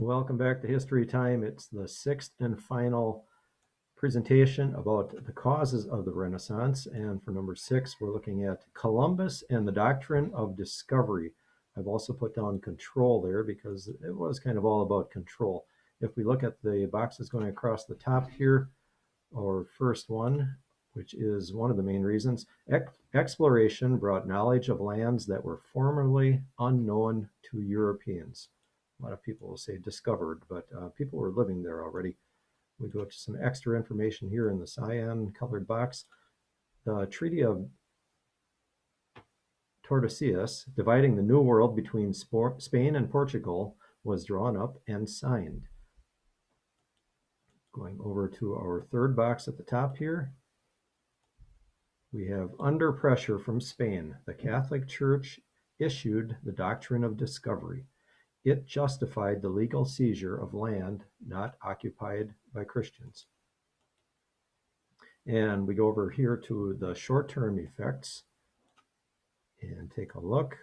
welcome back to History Time. It's the sixth and final presentation about the causes of the Renaissance. And for number 6, we're looking at Columbus and the Doctrine of Discovery. I've also put down control there because it was kind of all about control. If we look at the boxes going across the top here, our first one, which is one of the main reasons, exploration brought knowledge of lands that were formerly unknown to Europeans. A lot of people will say discovered, but people were living there already. We go to some extra information here in the cyan colored box. The Treaty of Tordesillas, dividing the New World between Spain and Portugal, was drawn up and signed. Going over to our third box at the top here, we have under pressure from Spain, the Catholic Church issued the Doctrine of Discovery. It justified the legal seizure of land not occupied by Christians. And we go over here to the short-term effects and take a look.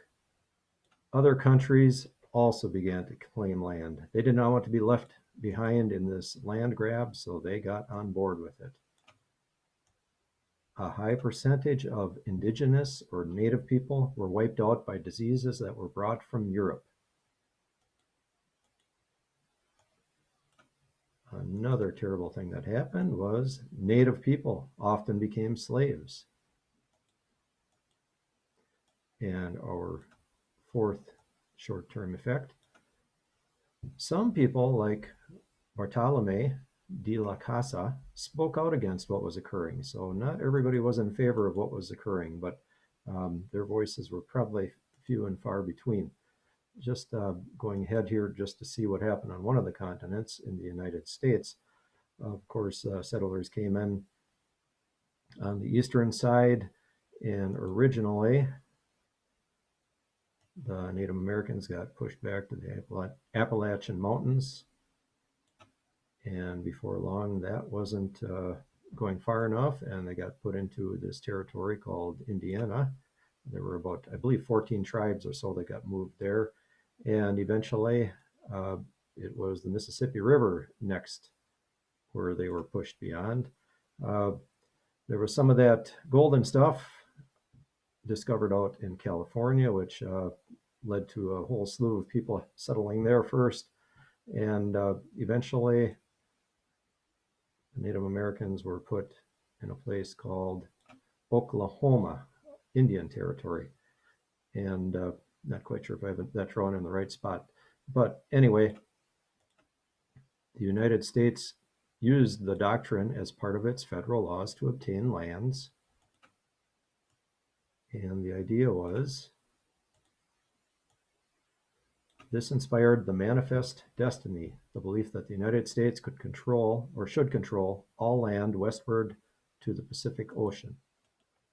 Other countries also began to claim land. They did not want to be left behind in this land grab, so they got on board with it. A high percentage of indigenous or native people were wiped out by diseases that were brought from Europe. Another terrible thing that happened was native people often became slaves. And our fourth short-term effect, some people like Bartolome de la Casa spoke out against what was occurring. So not everybody was in favor of what was occurring, but their voices were probably few and far between. Just going ahead here just to see what happened on one of the continents in the United States. Of course, settlers came in on the eastern side, and originally the Native Americans got pushed back to the Appalachian Mountains, and before long that wasn't going far enough, and they got put into this territory called Indiana. There were about, I believe, 14 tribes or so that got moved there. And eventually, it was the Mississippi River next where they were pushed beyond. There was some of that golden stuff discovered out in California, which led to a whole slew of people settling there first. And eventually, the Native Americans were put in a place called Oklahoma, Indian Territory. And not quite sure if I have that drawn in the right spot. But anyway, the United States used the doctrine as part of its federal laws to obtain lands. And the idea was, this inspired the Manifest Destiny, the belief that the United States could control, or should control, all land westward to the Pacific Ocean.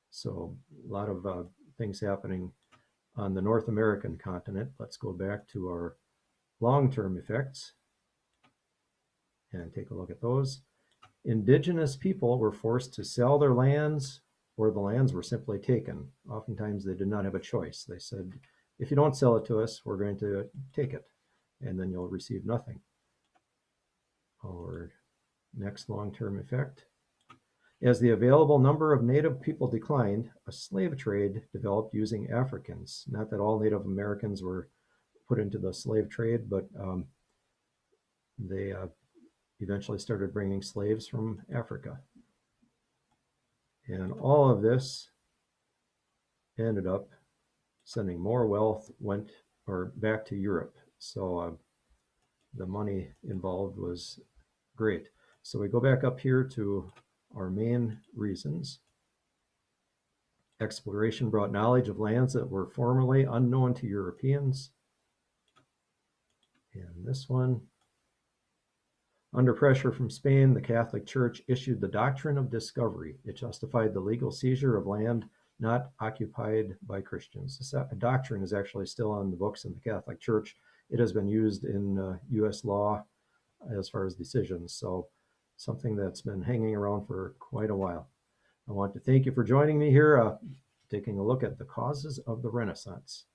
So a lot of things happening on the North American continent. Let's go back to our long-term effects and take a look at those. Indigenous people were forced to sell their lands, or the lands were simply taken. Oftentimes they did not have a choice. They said, if you don't sell it to us, we're going to take it, and then you'll receive nothing. Our next long-term effect. As the available number of native people declined, a slave trade developed using Africans. Not that all Native Americans were put into the slave trade, but they eventually started bringing slaves from Africa. And all of this ended up sending more wealth back to Europe. So the money involved was great. So we go back up here to our main reasons. Exploration brought knowledge of lands that were formerly unknown to Europeans. And this one, under pressure from Spain, the Catholic Church issued the Doctrine of Discovery. It justified the legal seizure of land not occupied by Christians. This doctrine is actually still on the books in the Catholic Church. It has been used in U.S. law as far as decisions. So something that's been hanging around for quite a while. I want to thank you for joining me here, taking a look at the causes of the Renaissance.